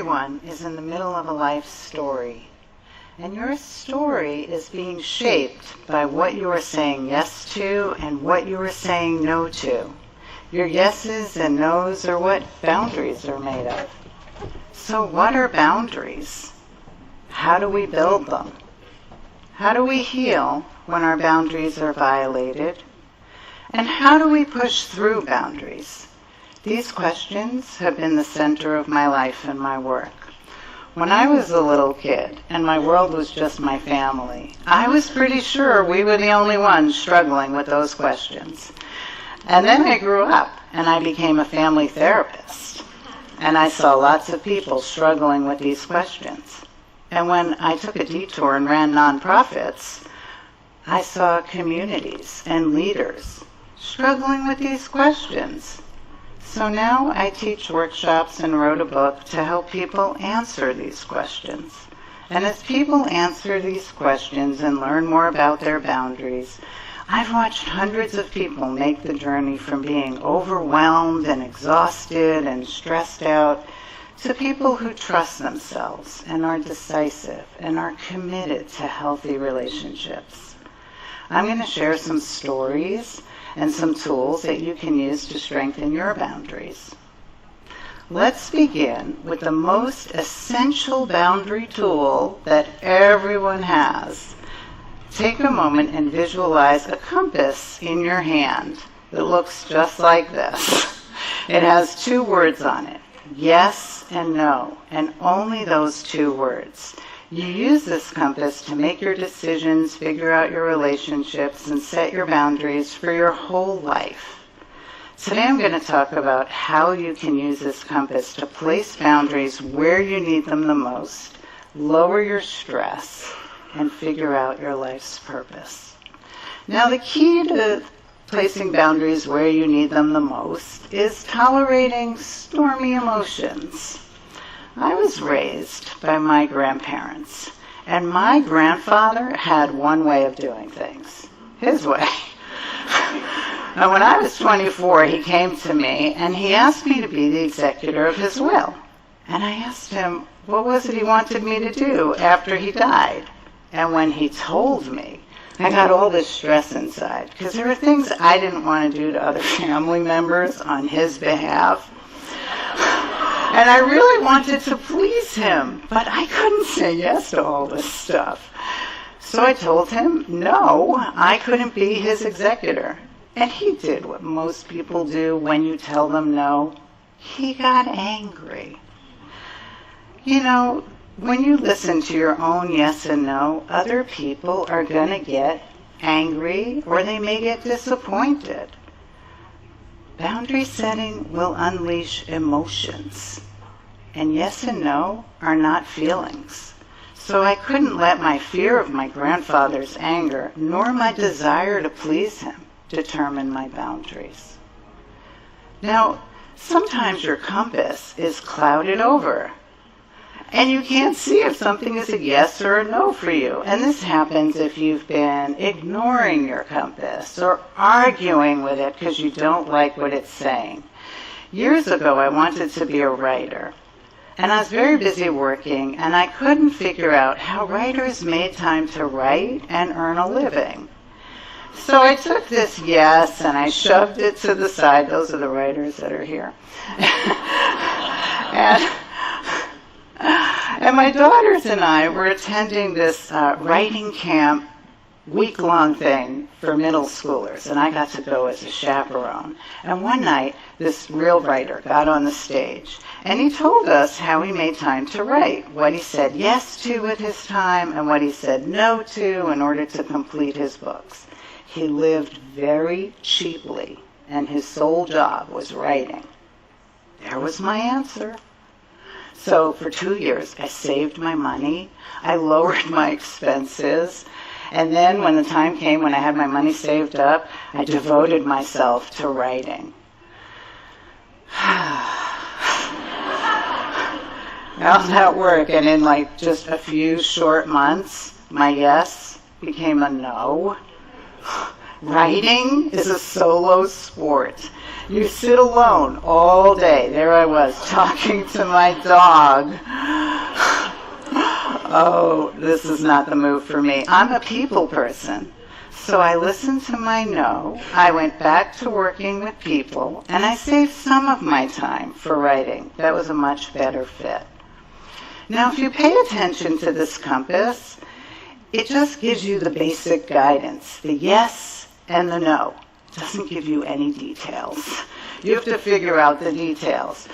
Everyone is in the middle of a life story, and your story is being shaped by what you are saying yes to and what you are saying no to. Your yeses and nos are what boundaries are made of. So what are boundaries? How do we build them? How do we heal when our boundaries are violated? And how do we push through boundaries? These questions have been the center of my life and my work. When I was a little kid and my world was just my family, I was pretty sure we were the only ones struggling with those questions. And then I grew up and I became a family therapist. And I saw lots of people struggling with these questions. And when I took a detour and ran nonprofits, I saw communities and leaders struggling with these questions. So now I teach workshops and wrote a book to help people answer these questions. And as people answer these questions and learn more about their boundaries, I've watched hundreds of people make the journey from being overwhelmed and exhausted and stressed out to people who trust themselves and are decisive and are committed to healthy relationships. I'm going to share some stories and some tools that you can use to strengthen your boundaries. Let's begin with the most essential boundary tool that everyone has. Take a moment and visualize a compass in your hand that looks just like this. It has 2 words on it, yes and no, and only those 2 words. You use this compass to make your decisions, figure out your relationships, and set your boundaries for your whole life. Today I'm going to talk about how you can use this compass to place boundaries where you need them the most, lower your stress, and figure out your life's purpose. Now the key to placing boundaries where you need them the most is tolerating stormy emotions. I was raised by my grandparents, and my grandfather had one way of doing things, his way. And when I was 24, he came to me and he asked me to be the executor of his will. And I asked him, what was it he wanted me to do after he died? And when he told me, I got all this stress inside, because there were things I didn't want to do to other family members on his behalf. And I really wanted to please him, but I couldn't say yes to all this stuff. So I told him, no, I couldn't be his executor. And he did what most people do when you tell them no. He got angry. You know, when you listen to your own yes and no, other people are going to get angry or they may get disappointed. Boundary setting will unleash emotions, and yes and no are not feelings. So I couldn't let my fear of my grandfather's anger, nor my desire to please him, determine my boundaries. Now, sometimes your compass is clouded over, and you can't see if something is a yes or a no for you. And this happens if you've been ignoring your compass or arguing with it because you don't like what it's saying. Years ago, I wanted to be a writer. And I was very busy working, and I couldn't figure out how writers made time to write and earn a living. So I took this yes, and I shoved it to the side. Those are the writers that are here. And my daughters and I were attending this writing camp, week-long thing for middle schoolers, and I got to go as a chaperone. And one night, this real writer got on the stage, and he told us how he made time to write, what he said yes to with his time, and what he said no to in order to complete his books. He lived very cheaply, and his sole job was writing. There was my answer. So for 2 years, I saved my money, I lowered my expenses, and then when the time came when I had my money saved up, I devoted myself to writing. How's that work? And in like just a few short months, my yes became a no. Writing is a solo sport. You sit alone all day. There I was, talking to my dog. Oh, this is not the move for me. I'm a people person. So I listened to my no. I went back to working with people, and I saved some of my time for writing. That was a much better fit. Now, if you pay attention to this compass, it just gives you the basic guidance, the yes and the no. It doesn't give you any details. You have to figure out the details.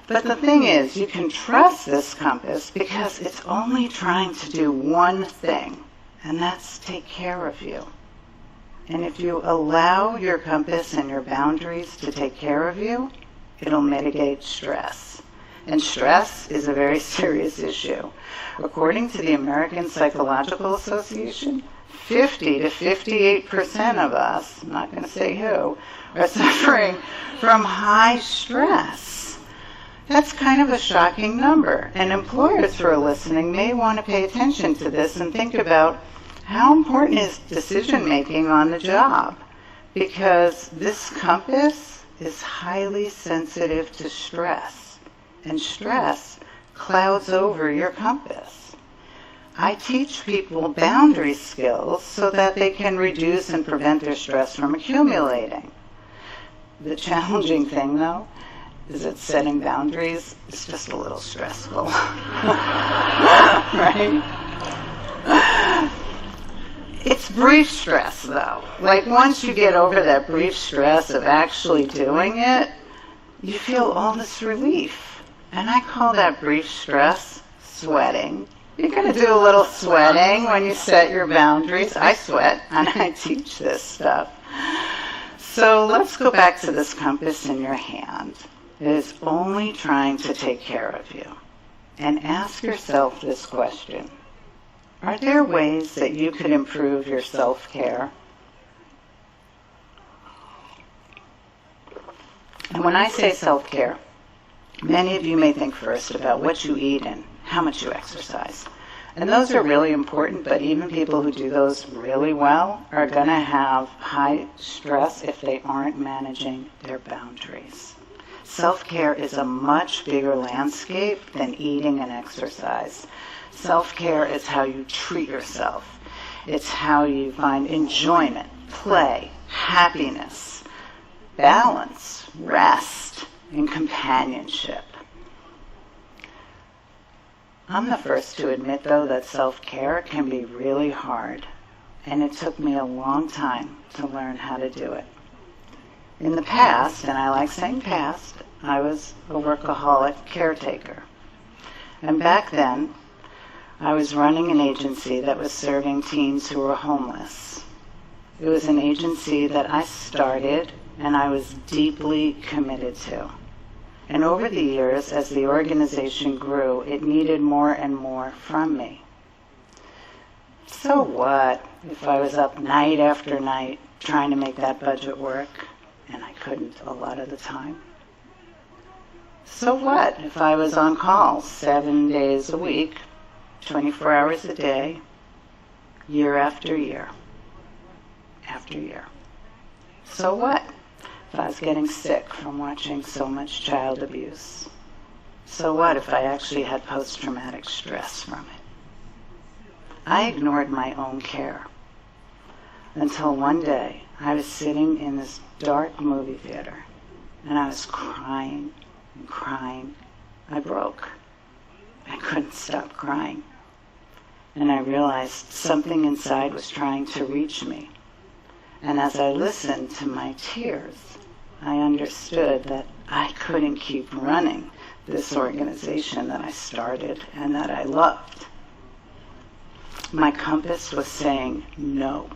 But the thing is, you can trust this compass because it's only trying to do one thing, and that's take care of you. And if you allow your compass and your boundaries to take care of you, it'll mitigate stress. And stress is a very serious issue. According to the American Psychological Association, 50 to 58% of us, I'm not going to say who, are suffering from high stress. That's kind of a shocking number. And employers who are listening may want to pay attention to this and think about how important is decision-making on the job, because this compass is highly sensitive to stress, and stress clouds over your compass. I teach people boundary skills so that they can reduce and prevent their stress from accumulating. The challenging thing, though, is that setting boundaries is just a little stressful. Right? It's brief stress, though. Like, once you get over that brief stress of actually doing it, you feel all this relief. And I call that brief stress sweating. You're going to do a little sweating when you set your boundaries. I sweat, and I teach this stuff. So let's go back to this compass in your hand. It is only trying to take care of you. And ask yourself this question. Are there ways that you could improve your self-care? And when I say self-care, many of you may think first about what you eat and how much you exercise. And those are really important, but even people who do those really well are going to have high stress if they aren't managing their boundaries. Self-care is a much bigger landscape than eating and exercise. Self-care is how you treat yourself. It's how you find enjoyment, play, happiness, balance, rest, and companionship. I'm the first to admit, though, that self-care can be really hard, and it took me a long time to learn how to do it. In the past, and I like saying past, I was a workaholic caretaker. And back then, I was running an agency that was serving teens who were homeless. It was an agency that I started and I was deeply committed to. And over the years, as the organization grew, it needed more and more from me. So what if I was up night after night trying to make that budget work, and I couldn't a lot of the time? So what if I was on call 7 days a week, 24 hours a day, year after year, after year? So what if I was getting sick from watching so much child abuse? So what if I actually had post-traumatic stress from it? I ignored my own care until one day I was sitting in this dark movie theater and I was crying and crying. I broke. I couldn't stop crying. And I realized something inside was trying to reach me. And as I listened to my tears, I understood that I couldn't keep running this organization that I started and that I loved. My compass was saying no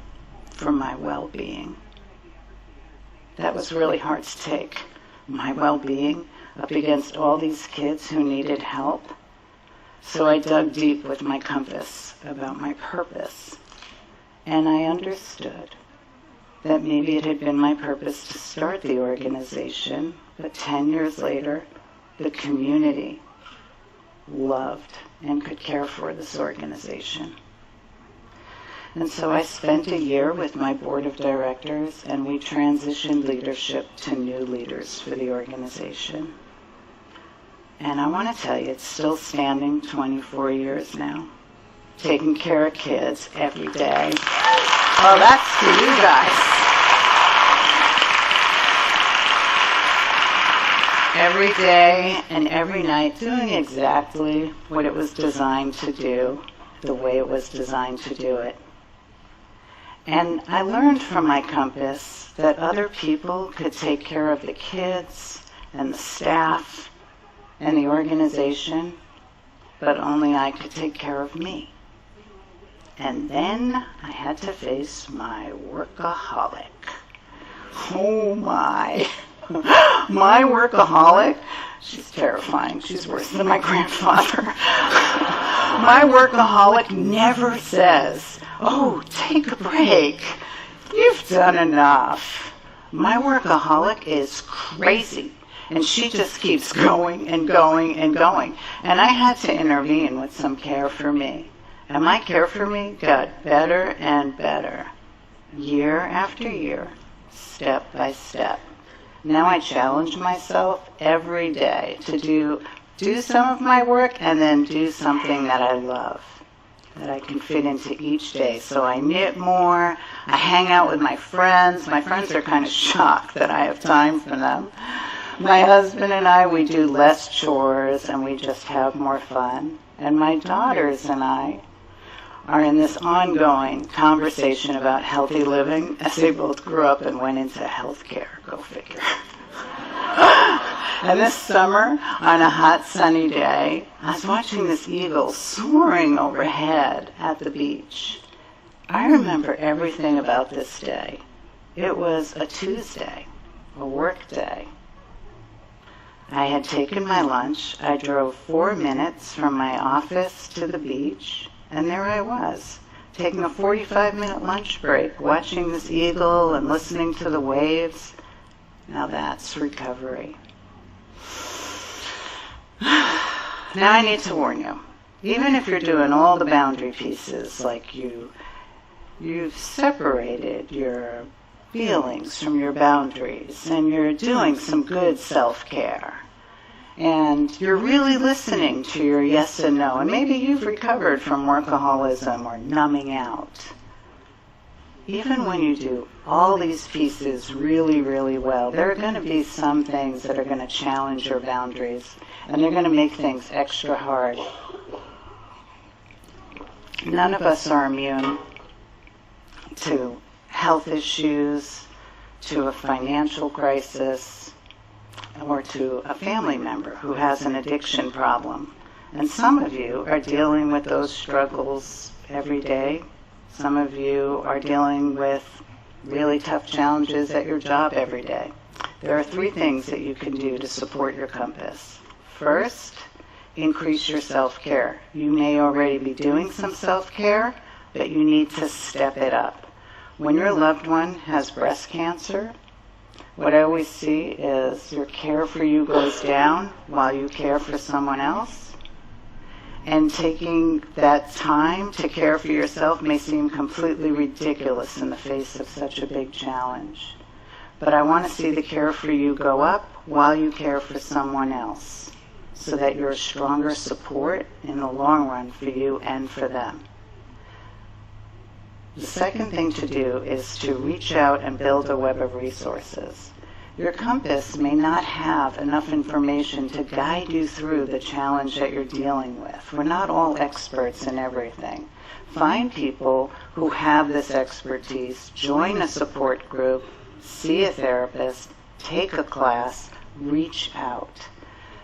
for my well-being. That was really hard to take. My well-being up against all these kids who needed help. So I dug deep with my compass about my purpose, and I understood that maybe it had been my purpose to start the organization, but 10 years later, the community loved and could care for this organization. And so I spent a year with my board of directors, and we transitioned leadership to new leaders for the organization. And I want to tell you, it's still standing 24 years now, taking care of kids every day. Oh, that's to you guys. Every day and every night, doing exactly what it was designed to do, the way it was designed to do it. And I learned from my compass that other people could take care of the kids and the staff and the organization, but only I could take care of me. And then I had to face my workaholic. Oh my. My workaholic, she's terrifying. She's worse than my grandfather. My workaholic never says, oh, take a break. You've done enough. My workaholic is crazy. And she just keeps going and going and going. And I had to intervene with some care for me. And my care for me got better and better, year after year, step by step. Now I challenge myself every day to do some of my work and then do something that I love, that I can fit into each day. So I knit more, I hang out with my friends. My friends are kind of shocked that I have time for them. My husband and I, we do less chores and we just have more fun. And my daughters and I are in this ongoing conversation about healthy living as they both grew up and went into healthcare. Go figure. And this summer, on a hot sunny day, I was watching this eagle soaring overhead at the beach. I remember everything about this day. It was a Tuesday, a work day. I had taken my lunch. I drove 4 minutes from my office to the beach. And there I was, taking a 45-minute lunch break, watching this eagle and listening to the waves. Now that's recovery. Now I need to warn you, even if you're doing all the boundary pieces, like you've separated your feelings from your boundaries, and you're doing some good self-care, and you're really listening to your yes and no, and maybe you've recovered from workaholism or numbing out. Even when you do all these pieces really, really well, there are going to be some things that are going to challenge your boundaries, and they're going to make things extra hard. None of us are immune to health issues, to a financial crisis, or to a family member who has an addiction problem. And some of you are dealing with those struggles every day. Some of you are dealing with really tough challenges at your job every day. There are 3 things that you can do to support your compass. First, increase your self-care. You may already be doing some self-care, but you need to step it up. When your loved one has breast cancer, what I always see is your care for you goes down while you care for someone else. And taking that time to care for yourself may seem completely ridiculous in the face of such a big challenge. But I want to see the care for you go up while you care for someone else, so that you're a stronger support in the long run for you and for them. The second thing to do is to reach out and build a web of resources. Your compass may not have enough information to guide you through the challenge that you're dealing with. We're not all experts in everything. Find people who have this expertise, join a support group, see a therapist, take a class, reach out.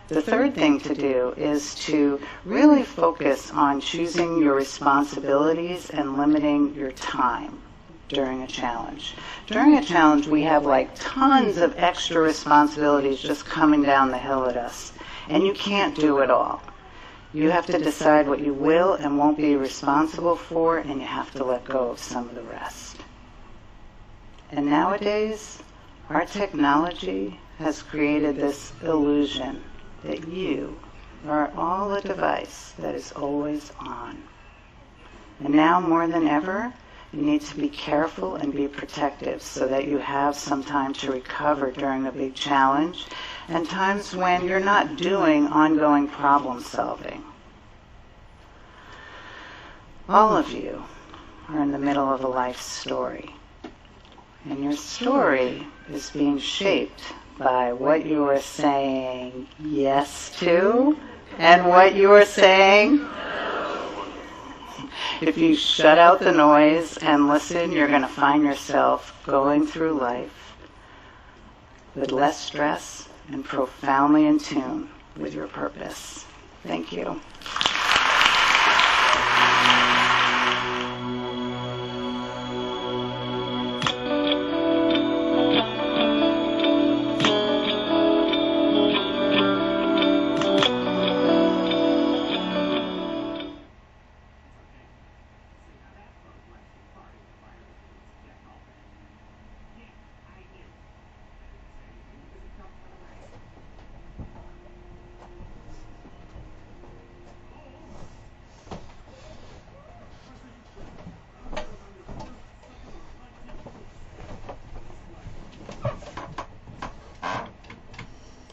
The third thing to do is to really focus on choosing your responsibilities and limiting your time during a challenge. During a challenge, we have like tons of extra responsibilities just coming down the hill at us, and you can't do it all. You have to decide what you will and won't be responsible for, and you have to let go of some of the rest. And nowadays, our technology has created this illusion that you are all a device that is always on. And now more than ever, You need to be careful and be protective so that you have some time to recover during a big challenge and times when you're not doing ongoing problem solving. All of you are in the middle of a life story, and your story is being shaped by what you are saying yes to and what you are saying no. If you shut out the noise and listen, you're going to find yourself going through life with less stress and profoundly in tune with your purpose. Thank you.